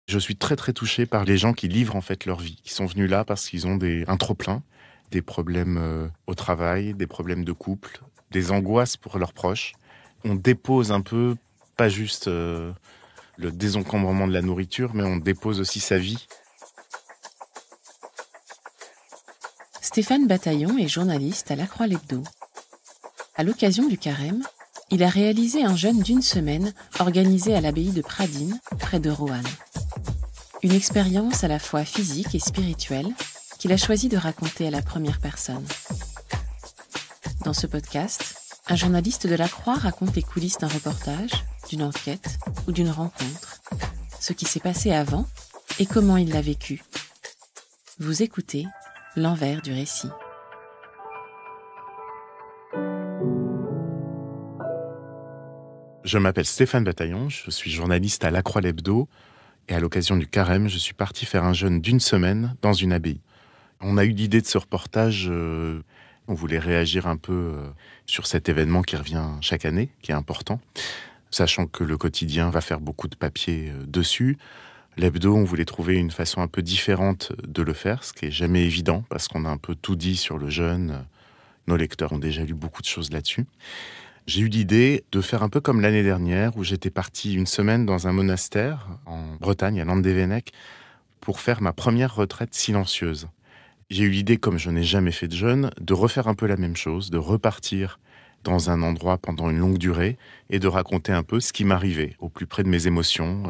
Je suis très, très touché par les gens qui livrent en fait leur vie, qui sont venus là parce qu'ils ont un trop-plein, des problèmes, au travail, des problèmes de couple, des angoisses pour leurs proches. On dépose un peu, pas juste, le désencombrement de la nourriture, mais on dépose aussi sa vie. Stéphane Bataillon est journaliste à La Croix l'Hebdo. À l'occasion du carême, il a réalisé un jeûne d'une semaine organisé à l'abbaye de Pradines, près de Roanne. Une expérience à la fois physique et spirituelle qu'il a choisi de raconter à la première personne. Dans ce podcast, un journaliste de La Croix raconte les coulisses d'un reportage, d'une enquête ou d'une rencontre, ce qui s'est passé avant et comment il l'a vécu. Vous écoutez l'envers du récit. Je m'appelle Stéphane Bataillon, je suis journaliste à La Croix l'Hebdo et à l'occasion du carême, je suis parti faire un jeûne d'une semaine dans une abbaye. On a eu l'idée de ce reportage, on voulait réagir un peu sur cet événement qui revient chaque année, qui est important, sachant que le quotidien va faire beaucoup de papier dessus. L'hebdo, on voulait trouver une façon un peu différente de le faire, ce qui est jamais évident, parce qu'on a un peu tout dit sur le jeûne. Nos lecteurs ont déjà lu beaucoup de choses là-dessus. J'ai eu l'idée de faire un peu comme l'année dernière, où j'étais parti une semaine dans un monastère en Bretagne, à Landévennec, pour faire ma première retraite silencieuse. J'ai eu l'idée, comme je n'ai jamais fait de jeûne, de refaire un peu la même chose, de repartir dans un endroit pendant une longue durée et de raconter un peu ce qui m'arrivait, au plus près de mes émotions,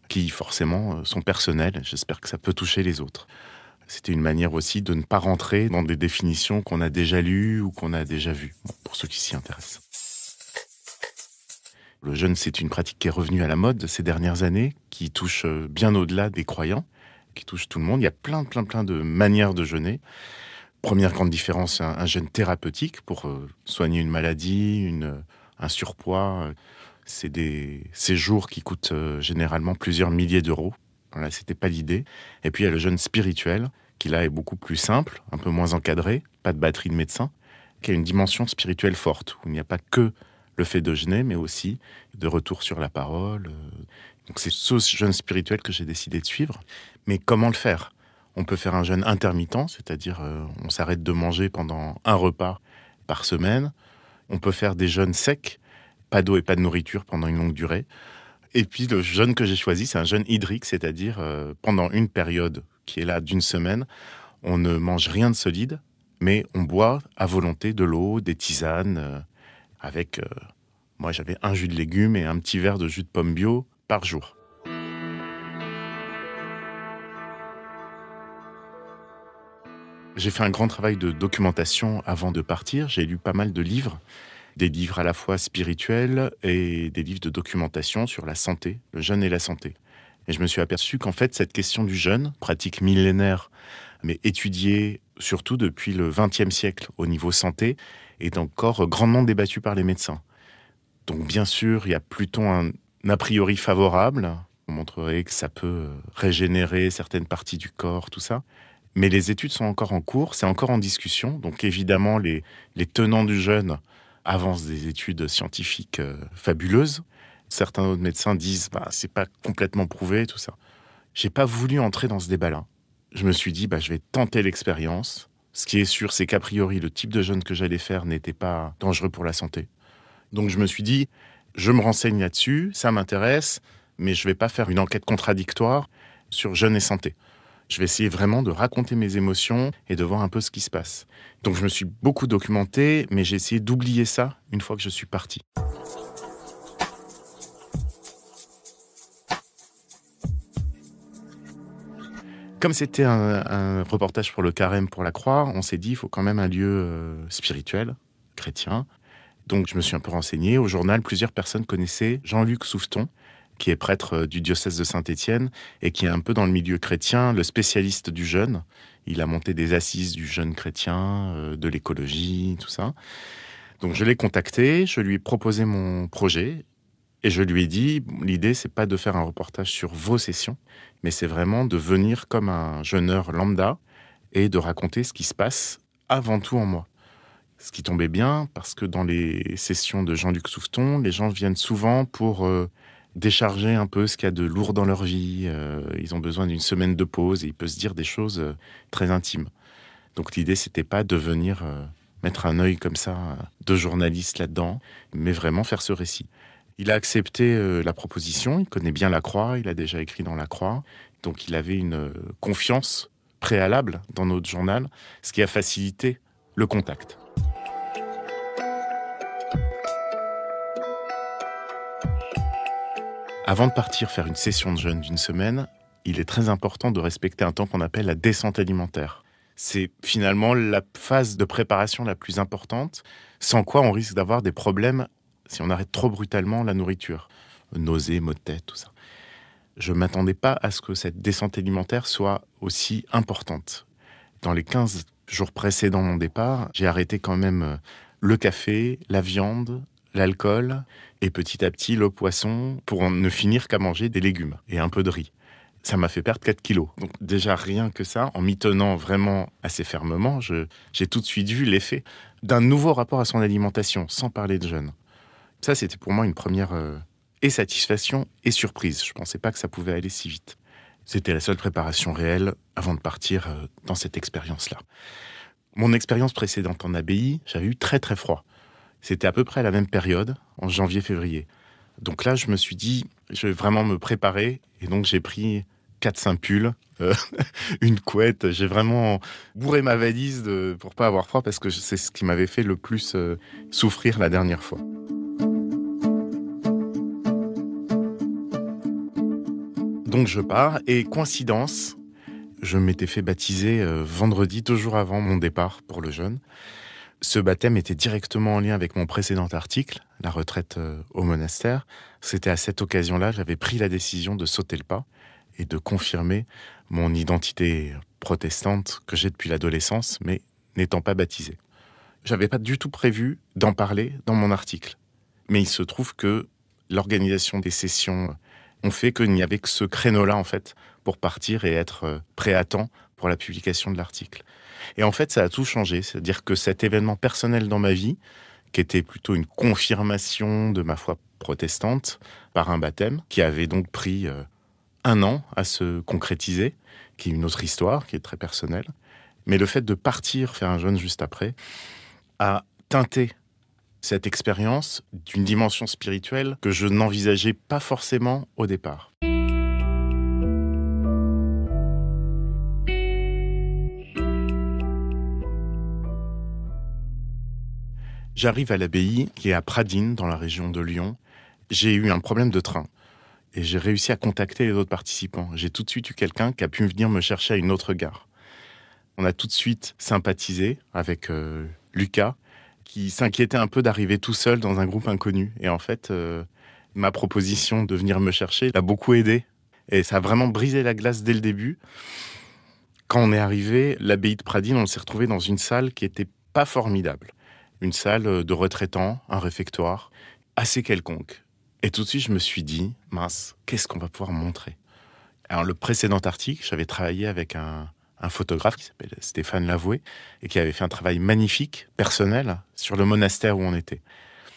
qui forcément sont personnelles. J'espère que ça peut toucher les autres. C'était une manière aussi de ne pas rentrer dans des définitions qu'on a déjà lues ou qu'on a déjà vues, pour ceux qui s'y intéressent. Le jeûne, c'est une pratique qui est revenue à la mode ces dernières années, qui touche bien au-delà des croyants, qui touche tout le monde. Il y a plein de manières de jeûner. Première grande différence, un jeûne thérapeutique pour soigner une maladie, un surpoids. C'est des séjours qui coûtent généralement plusieurs milliers d'euros. Voilà, c'était pas l'idée. Et puis il y a le jeûne spirituel, qui là est beaucoup plus simple, un peu moins encadré, pas de batterie de médecin, qui a une dimension spirituelle forte, où il n'y a pas que le fait de jeûner, mais aussi de retour sur la parole. Donc c'est ce jeûne spirituel que j'ai décidé de suivre. Mais comment le faire ? On peut faire un jeûne intermittent, c'est-à-dire on s'arrête de manger pendant un repas par semaine. On peut faire des jeûnes secs, pas d'eau et pas de nourriture pendant une longue durée. Et puis le jeûne que j'ai choisi, c'est un jeûne hydrique, c'est-à-dire pendant une période qui est là d'une semaine, on ne mange rien de solide, mais on boit à volonté de l'eau, des tisanes, avec, moi j'avais un jus de légumes et un petit verre de jus de pomme bio par jour. J'ai fait un grand travail de documentation avant de partir. J'ai lu pas mal de livres, des livres à la fois spirituels et des livres de documentation sur la santé, le jeûne et la santé. Et je me suis aperçu qu'en fait, cette question du jeûne, pratique millénaire, mais étudiée surtout depuis le XXe siècle au niveau santé, est encore grandement débattue par les médecins. Donc bien sûr, il y a plutôt un a priori favorable. On montrerait que ça peut régénérer certaines parties du corps, tout ça. Mais les études sont encore en cours, c'est encore en discussion. Donc évidemment, les tenants du jeûne avancent des études scientifiques fabuleuses. Certains autres médecins disent c'est pas complètement prouvé, tout ça. J'ai pas voulu entrer dans ce débat-là. Je me suis dit je vais tenter l'expérience. Ce qui est sûr, c'est qu'a priori, le type de jeûne que j'allais faire n'était pas dangereux pour la santé. Donc je me suis dit, je me renseigne là-dessus, ça m'intéresse, mais je vais pas faire une enquête contradictoire sur jeûne et santé. Je vais essayer vraiment de raconter mes émotions et de voir un peu ce qui se passe. Donc je me suis beaucoup documenté, mais j'ai essayé d'oublier ça une fois que je suis parti. Comme c'était un reportage pour le carême pour la Croix, on s'est dit il faut quand même un lieu spirituel, chrétien. Donc je me suis un peu renseigné. Au journal, plusieurs personnes connaissaient Jean-Luc Souveton, qui est prêtre du diocèse de Saint-Étienne et qui est un peu dans le milieu chrétien, le spécialiste du jeûne. Il a monté des assises du jeûne chrétien, de l'écologie, tout ça. Donc je l'ai contacté, je lui ai proposé mon projet et je lui ai dit, l'idée c'est pas de faire un reportage sur vos sessions, mais c'est vraiment de venir comme un jeûneur lambda et de raconter ce qui se passe avant tout en moi. Ce qui tombait bien parce que dans les sessions de Jean-Luc Souveton, les gens viennent souvent pour décharger un peu ce qu'il y a de lourd dans leur vie. Ils ont besoin d'une semaine de pause et il peut se dire des choses très intimes. Donc l'idée, c'était pas de venir mettre un œil comme ça de journaliste là-dedans, mais vraiment faire ce récit. Il a accepté la proposition, il connaît bien La Croix, il a déjà écrit dans La Croix, donc il avait une confiance préalable dans notre journal, ce qui a facilité le contact. Avant de partir faire une session de jeûne d'une semaine, il est très important de respecter un temps qu'on appelle la descente alimentaire. C'est finalement la phase de préparation la plus importante, sans quoi on risque d'avoir des problèmes si on arrête trop brutalement la nourriture. Nausées, maux de tête, tout ça. Je ne m'attendais pas à ce que cette descente alimentaire soit aussi importante. Dans les 15 jours précédant mon départ, j'ai arrêté quand même le café, la viande, l'alcool et petit à petit le poisson pour ne finir qu'à manger des légumes et un peu de riz. Ça m'a fait perdre 4 kilos. Donc déjà rien que ça, en m'y tenant vraiment assez fermement, j'ai tout de suite vu l'effet d'un nouveau rapport à son alimentation, sans parler de jeûne. Ça, c'était pour moi une première et satisfaction et surprise. Je ne pensais pas que ça pouvait aller si vite. C'était la seule préparation réelle avant de partir dans cette expérience-là. Mon expérience précédente en abbaye, j'avais eu très très froid. C'était à peu près à la même période, en janvier-février. Donc là, je me suis dit, je vais vraiment me préparer. Et donc, j'ai pris 4-5 pulls, une couette. J'ai vraiment bourré ma valise pour pas avoir froid parce que c'est ce qui m'avait fait le plus souffrir la dernière fois. Donc, je pars et coïncidence, je m'étais fait baptiser vendredi, 2 jours avant mon départ pour le jeûne. Ce baptême était directement en lien avec mon précédent article, la retraite au monastère. C'était à cette occasion-là, j'avais pris la décision de sauter le pas et de confirmer mon identité protestante que j'ai depuis l'adolescence, mais n'étant pas baptisé. J'avais pas du tout prévu d'en parler dans mon article. Mais il se trouve que l'organisation des sessions ont fait qu'il n'y avait que ce créneau-là, en fait, pour partir et être prêt à temps pour la publication de l'article. Et en fait, ça a tout changé. C'est-à-dire que cet événement personnel dans ma vie, qui était plutôt une confirmation de ma foi protestante par un baptême, qui avait donc pris 1 an à se concrétiser, qui est une autre histoire, qui est très personnelle. Mais le fait de partir faire un jeûne juste après a teinté cette expérience d'une dimension spirituelle que je n'envisageais pas forcément au départ. J'arrive à l'abbaye, qui est à Pradines, dans la région de Lyon. J'ai eu un problème de train et j'ai réussi à contacter les autres participants. J'ai tout de suite eu quelqu'un qui a pu venir me chercher à une autre gare. On a tout de suite sympathisé avec Lucas, qui s'inquiétait un peu d'arriver tout seul dans un groupe inconnu. Et en fait, ma proposition de venir me chercher l'a beaucoup aidé. Et ça a vraiment brisé la glace dès le début. Quand on est arrivé, l'abbaye de Pradines, on s'est retrouvé dans une salle qui n'était pas formidable. Une salle de retraitants, un réfectoire, assez quelconque. Et tout de suite, je me suis dit, mince, qu'est-ce qu'on va pouvoir montrer ? Alors, le précédent article, j'avais travaillé avec un photographe qui s'appelle Stéphane Lavoué et qui avait fait un travail magnifique, personnel, sur le monastère où on était.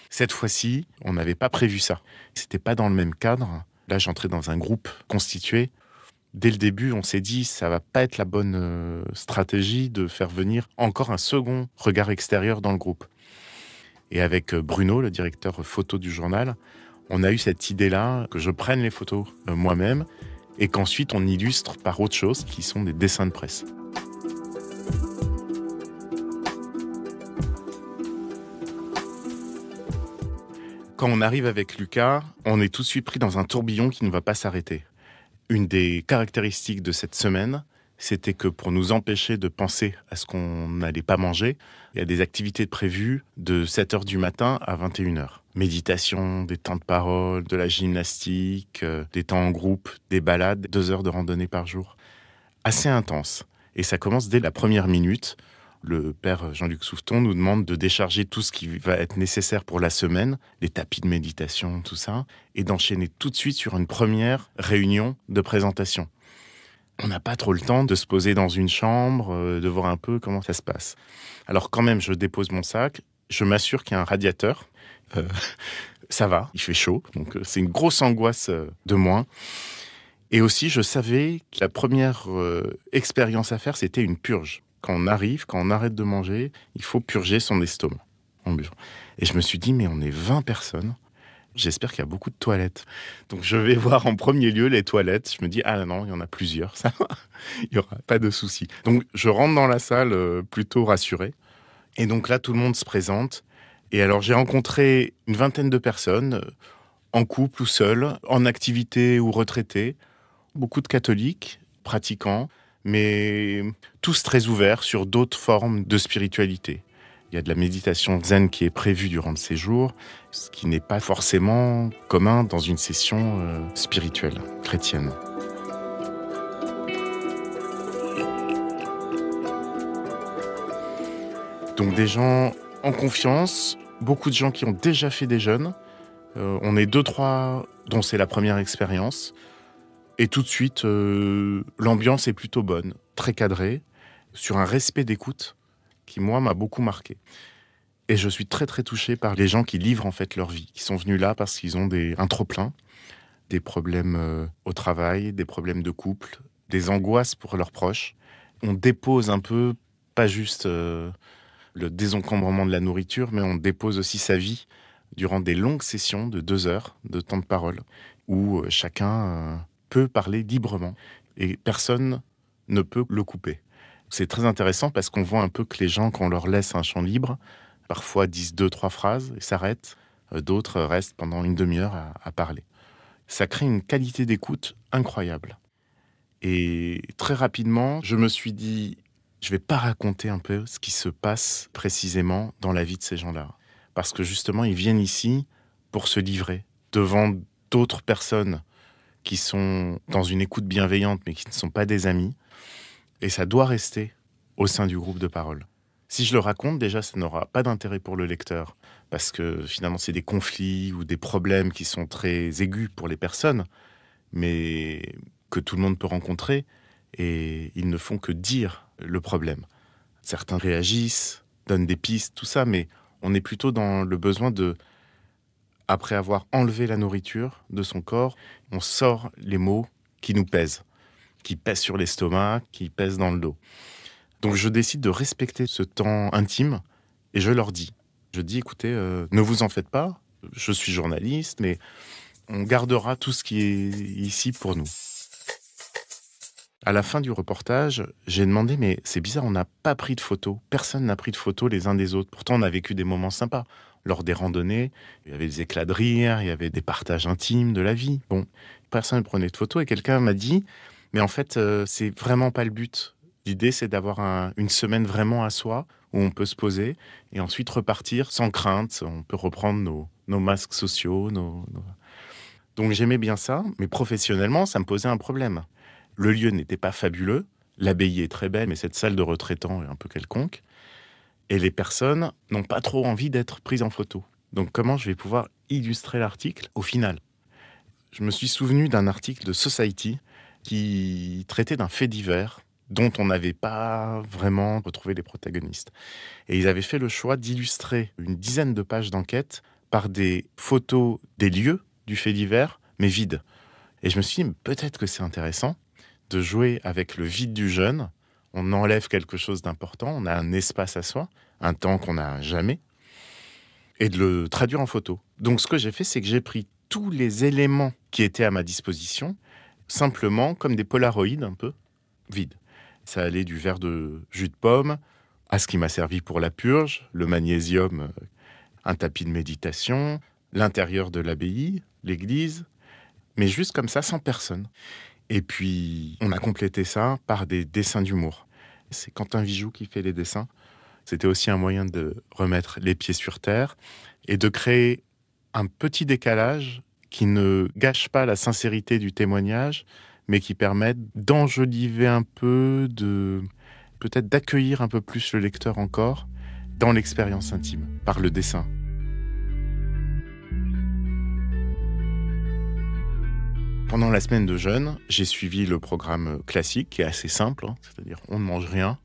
Cette fois-ci, on n'avait pas prévu ça. C'était pas dans le même cadre. Là, j'entrais dans un groupe constitué. Dès le début, on s'est dit, ça va pas être la bonne stratégie de faire venir encore un second regard extérieur dans le groupe. Et avec Bruno, le directeur photo du journal, on a eu cette idée-là que je prenne les photos moi-même et qu'ensuite on illustre par autre chose, qui sont des dessins de presse. Quand on arrive avec Lucas, on est tout de suite pris dans un tourbillon qui ne va pas s'arrêter. Une des caractéristiques de cette semaine, c'était que pour nous empêcher de penser à ce qu'on n'allait pas manger, il y a des activités prévues de 7h du matin à 21h. Méditation, des temps de parole, de la gymnastique, des temps en groupe, des balades, 2 heures de randonnée par jour. Assez intense. Et ça commence dès la première minute. Le père Jean-Luc Souveton nous demande de décharger tout ce qui va être nécessaire pour la semaine, les tapis de méditation, tout ça, et d'enchaîner tout de suite sur une première réunion de présentation. On n'a pas trop le temps de se poser dans une chambre, de voir un peu comment ça se passe. Alors quand même, je dépose mon sac, je m'assure qu'il y a un radiateur, Euh, ça va, il fait chaud, donc c'est une grosse angoisse de moins. Et aussi, je savais que la première expérience à faire, c'était une purge. Quand on arrête de manger, il faut purger son estomac en buvant. Et je me suis dit, mais on est 20 personnes. J'espère qu'il y a beaucoup de toilettes. Donc je vais voir en premier lieu les toilettes. Je me dis, ah non, il y en a plusieurs, ça va. Il n'y aura pas de souci. Donc je rentre dans la salle plutôt rassuré. Et donc là, tout le monde se présente. Et alors j'ai rencontré une vingtaine de personnes, en couple ou seules, en activité ou retraités. Beaucoup de catholiques, pratiquants, mais tous très ouverts sur d'autres formes de spiritualité. Il y a de la méditation zen qui est prévue durant le séjour, ce qui n'est pas forcément commun dans une session spirituelle chrétienne. Donc des gens en confiance, beaucoup de gens qui ont déjà fait des jeûnes. On est 2-3 dont c'est la première expérience. Et tout de suite, l'ambiance est plutôt bonne, très cadrée, sur un respect d'écoute qui, moi, m'a beaucoup marqué. Et je suis très, très touché par les gens qui livrent en fait leur vie, qui sont venus là parce qu'ils ont un trop-plein, des problèmes au travail, des problèmes de couple, des angoisses pour leurs proches. On dépose un peu, pas juste le désencombrement de la nourriture, mais on dépose aussi sa vie durant des longues sessions de 2 heures de temps de parole, où chacun peut parler librement et personne ne peut le couper. C'est très intéressant parce qu'on voit un peu que les gens, quand on leur laisse un champ libre, parfois disent 2-3 phrases et s'arrêtent. D'autres restent pendant une demi-heure à parler. Ça crée une qualité d'écoute incroyable. Et très rapidement, je me suis dit, je ne vais pas raconter un peu ce qui se passe précisément dans la vie de ces gens-là. Parce que justement, ils viennent ici pour se livrer devant d'autres personnes qui sont dans une écoute bienveillante, mais qui ne sont pas des amis. Et ça doit rester au sein du groupe de parole. Si je le raconte, déjà, ça n'aura pas d'intérêt pour le lecteur, parce que finalement, c'est des conflits ou des problèmes qui sont très aigus pour les personnes, mais que tout le monde peut rencontrer, et ils ne font que dire le problème. Certains réagissent, donnent des pistes, tout ça, mais on est plutôt dans le besoin de, après avoir enlevé la nourriture de son corps, on sort les mots qui nous pèsent, qui pèsent sur l'estomac, qui pèsent dans le dos. Donc je décide de respecter ce temps intime et je leur dis. Je dis, écoutez, ne vous en faites pas, je suis journaliste, mais on gardera tout ce qui est ici pour nous. À la fin du reportage, j'ai demandé, mais c'est bizarre, on n'a pas pris de photos. Personne n'a pris de photos les uns des autres. Pourtant, on a vécu des moments sympas. Lors des randonnées, il y avait des éclats de rire, il y avait des partages intimes de la vie. Bon, personne ne prenait de photos et quelqu'un m'a dit, mais en fait, c'est vraiment pas le but. L'idée, c'est d'avoir une semaine vraiment à soi, où on peut se poser et ensuite repartir sans crainte. On peut reprendre nos masques sociaux. Donc j'aimais bien ça, mais professionnellement, ça me posait un problème. Le lieu n'était pas fabuleux, l'abbaye est très belle, mais cette salle de retraitants est un peu quelconque. Et les personnes n'ont pas trop envie d'être prises en photo. Donc comment je vais pouvoir illustrer l'article au final ? Je me suis souvenu d'un article de Society qui traitait d'un fait divers dont on n'avait pas vraiment retrouvé les protagonistes. Et ils avaient fait le choix d'illustrer une dizaine de pages d'enquête par des photos des lieux du fait divers, mais vides. Et je me suis dit, peut-être que c'est intéressant de jouer avec le vide du jeûne. On enlève quelque chose d'important, on a un espace à soi, un temps qu'on n'a jamais, et de le traduire en photo. Donc ce que j'ai fait, c'est que j'ai pris tous les éléments qui étaient à ma disposition, simplement comme des polaroïdes un peu vides. Ça allait du verre de jus de pomme à ce qui m'a servi pour la purge, le magnésium, un tapis de méditation, l'intérieur de l'abbaye, l'église, mais juste comme ça, sans personne. Et puis, on a complété ça par des dessins d'humour. C'est Quentin Vijoux qui fait les dessins. C'était aussi un moyen de remettre les pieds sur terre et de créer un petit décalage qui ne gâche pas la sincérité du témoignage, mais qui permet d'enjoliver un peu, peut-être d'accueillir un peu plus le lecteur encore dans l'expérience intime, par le dessin. Pendant la semaine de jeûne, j'ai suivi le programme classique, qui est assez simple, c'est-à-dire on ne mange rien,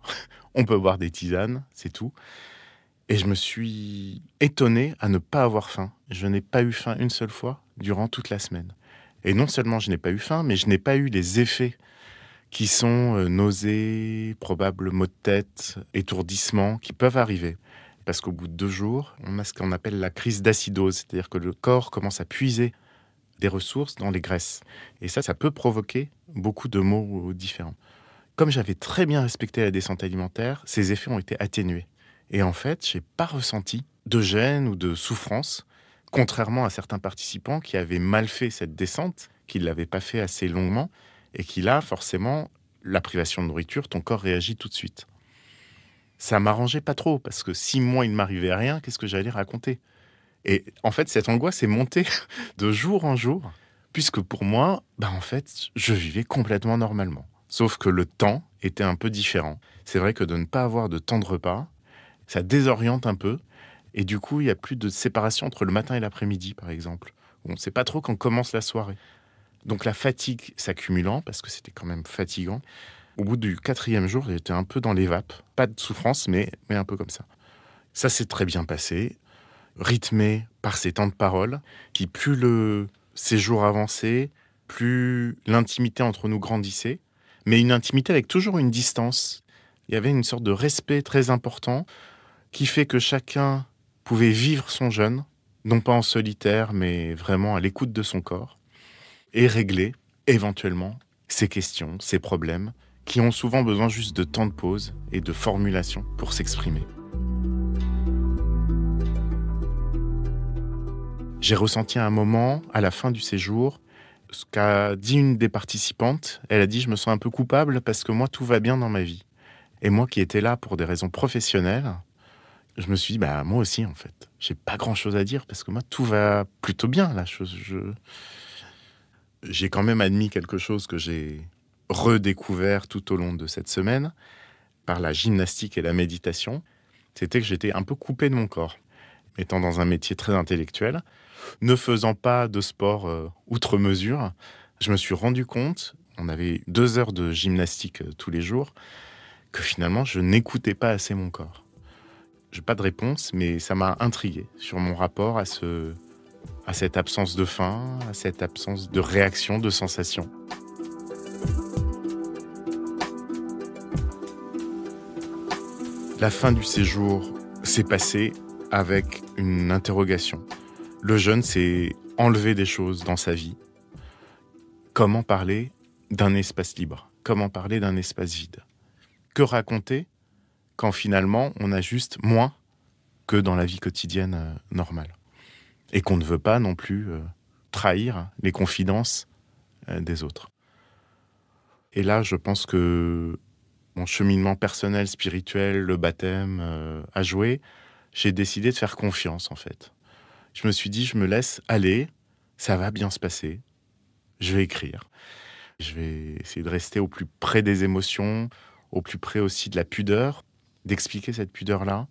on peut boire des tisanes, c'est tout. Et je me suis étonné à ne pas avoir faim. Je n'ai pas eu faim une seule fois durant toute la semaine. Et non seulement je n'ai pas eu faim, mais je n'ai pas eu les effets qui sont nausées, probables maux de tête, étourdissements, qui peuvent arriver. Parce qu'au bout de 2 jours, on a ce qu'on appelle la crise d'acidose, c'est-à-dire que le corps commence à puiser des ressources dans les graisses. Et ça peut provoquer beaucoup de maux différents. Comme j'avais très bien respecté la descente alimentaire, ces effets ont été atténués. Et en fait, je n'ai pas ressenti de gêne ou de souffrance, contrairement à certains participants qui avaient mal fait cette descente, qui ne l'avaient pas fait assez longuement, et qui là, forcément, la privation de nourriture, ton corps réagit tout de suite. Ça m'arrangeait pas trop, parce que si moi, il ne m'arrivait rien, qu'est-ce que j'allais raconter ? Et en fait, cette angoisse est montée de jour en jour, puisque pour moi, en fait, je vivais complètement normalement. Sauf que le temps était un peu différent. C'est vrai que de ne pas avoir de temps de repas, ça désoriente un peu. Et du coup, il n'y a plus de séparation entre le matin et l'après-midi, par exemple. On ne sait pas trop quand commence la soirée. Donc la fatigue s'accumulant, parce que c'était quand même fatigant. Au bout du 4e jour, j'étais un peu dans les vapes. Pas de souffrance, mais un peu comme ça. Ça s'est très bien passé, rythmé par ces temps de parole, qui plus le séjour avançait, plus l'intimité entre nous grandissait, mais une intimité avec toujours une distance. Il y avait une sorte de respect très important qui fait que chacun pouvait vivre son jeûne, non pas en solitaire, mais vraiment à l'écoute de son corps, et régler éventuellement ses questions, ses problèmes, qui ont souvent besoin juste de temps de pause et de formulation pour s'exprimer. J'ai ressenti à un moment, à la fin du séjour, ce qu'a dit une des participantes. Elle a dit « Je me sens un peu coupable parce que moi, tout va bien dans ma vie. » Et moi qui étais là pour des raisons professionnelles, je me suis dit « Moi aussi, en fait. J'ai pas grand-chose à dire parce que moi, tout va plutôt bien. Là. J'ai quand même admis quelque chose que j'ai redécouvert tout au long de cette semaine par la gymnastique et la méditation. C'était que j'étais un peu coupé de mon corps. Étant dans un métier très intellectuel, ne faisant pas de sport outre mesure, je me suis rendu compte, on avait 2 heures de gymnastique tous les jours, que finalement, je n'écoutais pas assez mon corps. Je n'ai pas de réponse, mais ça m'a intrigué sur mon rapport à cette absence de faim, à cette absence de réaction, de sensation. La fin du séjour s'est passée avec une interrogation. Le jeûne, c'est enlever des choses dans sa vie. Comment parler d'un espace libre ? Comment parler d'un espace vide ? Que raconter quand finalement on a juste moins que dans la vie quotidienne normale ? Et qu'on ne veut pas non plus trahir les confidences des autres. Et là, je pense que mon cheminement personnel, spirituel, le baptême a joué. J'ai décidé de faire confiance, en fait. Je me suis dit, je me laisse aller, ça va bien se passer. Je vais écrire. Je vais essayer de rester au plus près des émotions, au plus près aussi de la pudeur, d'expliquer cette pudeur-là,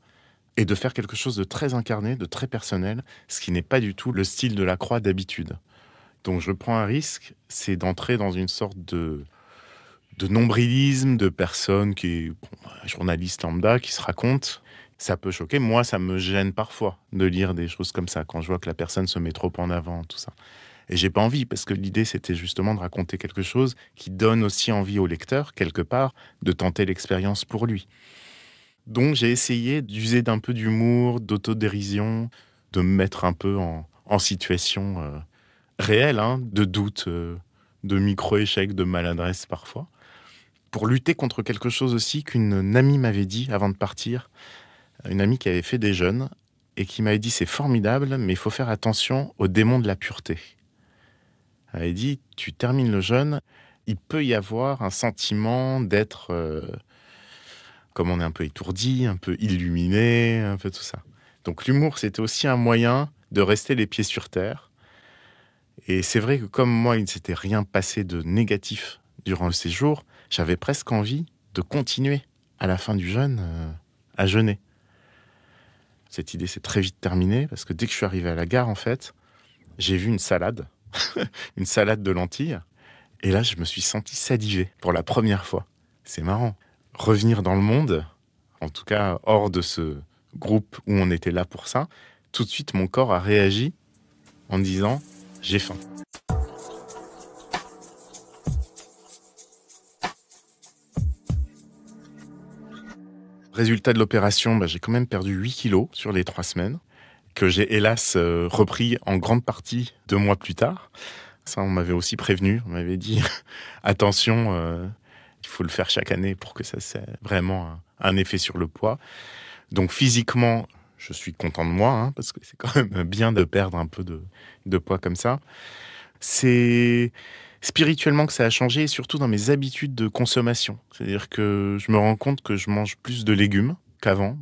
et de faire quelque chose de très incarné, de très personnel, ce qui n'est pas du tout le style de la croix d'habitude. Donc je prends un risque, c'est d'entrer dans une sorte de nombrilisme, de personnes journalistes lambda, qui se racontent. Ça peut choquer. Moi, ça me gêne parfois de lire des choses comme ça, quand je vois que la personne se met trop en avant, tout ça. Et j'ai pas envie, parce que l'idée, c'était justement de raconter quelque chose qui donne aussi envie au lecteur, quelque part, de tenter l'expérience pour lui. Donc, j'ai essayé d'user d'un peu d'humour, d'autodérision, de me mettre un peu en situation réelle, de doute, de micro-échecs, de maladresse parfois, pour lutter contre quelque chose aussi qu'une amie m'avait dit avant de partir. Une amie qui avait fait des jeûnes et qui m'avait dit « C'est formidable, mais il faut faire attention au démon de la pureté. » Elle avait dit « Tu termines le jeûne, il peut y avoir un sentiment d'être, comme on est un peu étourdi, un peu illuminé, un peu tout ça. » Donc l'humour, c'était aussi un moyen de rester les pieds sur terre. Et c'est vrai que comme moi, il ne s'était rien passé de négatif durant le séjour, j'avais presque envie de continuer à la fin du jeûne à jeûner. Cette idée s'est très vite terminée parce que dès que je suis arrivé à la gare, en fait, j'ai vu une salade, une salade de lentilles. Et là, je me suis senti saliver pour la première fois. C'est marrant. Revenir dans le monde, en tout cas hors de ce groupe où on était là pour ça, tout de suite mon corps a réagi en disant « j'ai faim ». Résultat de l'opération, j'ai quand même perdu 8 kilos sur les 3 semaines, que j'ai hélas repris en grande partie 2 mois plus tard. Ça, on m'avait aussi prévenu, on m'avait dit « attention, il faut le faire chaque année pour que ça ait vraiment un effet sur le poids ». Donc physiquement, je suis content de moi, parce que c'est quand même bien de perdre un peu de poids comme ça. C'est spirituellement que ça a changé, et surtout dans mes habitudes de consommation. C'est-à-dire que je me rends compte que je mange plus de légumes qu'avant.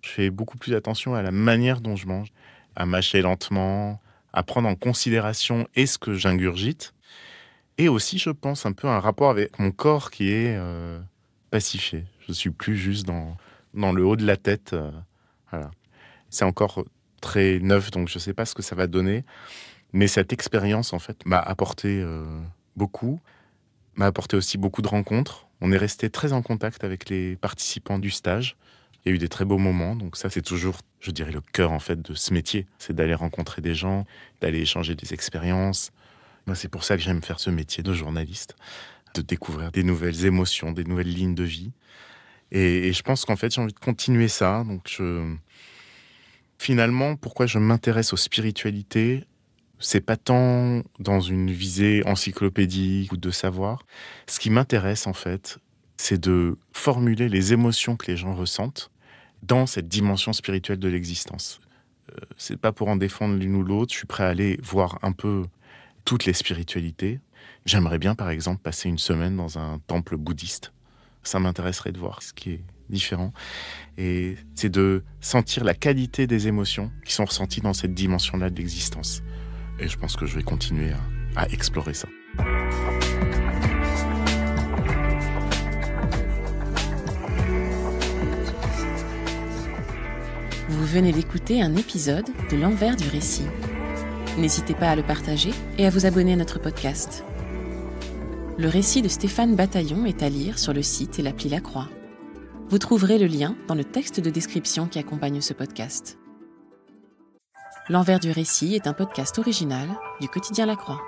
Je fais beaucoup plus attention à la manière dont je mange, à mâcher lentement, à prendre en considération ce que j'ingurgite. Et aussi, je pense, un peu un rapport avec mon corps qui est pacifié. Je ne suis plus juste dans le haut de la tête. Voilà. C'est encore très neuf, donc je ne sais pas ce que ça va donner. Mais cette expérience, en fait, m'a apporté beaucoup, m'a apporté aussi beaucoup de rencontres. On est resté très en contact avec les participants du stage. Il y a eu des très beaux moments, donc ça, c'est toujours, je dirais, le cœur, en fait, de ce métier. C'est d'aller rencontrer des gens, d'aller échanger des expériences. Moi, c'est pour ça que j'aime faire ce métier de journaliste, de découvrir des nouvelles émotions, des nouvelles lignes de vie. Et je pense qu'en fait, j'ai envie de continuer ça. Donc, finalement, pourquoi je m'intéresse aux spiritualités ? C'est pas tant dans une visée encyclopédique ou de savoir. Ce qui m'intéresse, en fait, c'est de formuler les émotions que les gens ressentent dans cette dimension spirituelle de l'existence. C'est pas pour en défendre l'une ou l'autre. Je suis prêt à aller voir un peu toutes les spiritualités. J'aimerais bien, par exemple, passer une semaine dans un temple bouddhiste. Ça m'intéresserait de voir ce qui est différent. Et c'est de sentir la qualité des émotions qui sont ressenties dans cette dimension-là de l'existence. Et je pense que je vais continuer à explorer ça. Vous venez d'écouter un épisode de L'Envers du récit. N'hésitez pas à le partager et à vous abonner à notre podcast. Le récit de Stéphane Bataillon est à lire sur le site et l'appli La Croix. Vous trouverez le lien dans le texte de description qui accompagne ce podcast. L'Envers du récit est un podcast original du quotidien La Croix.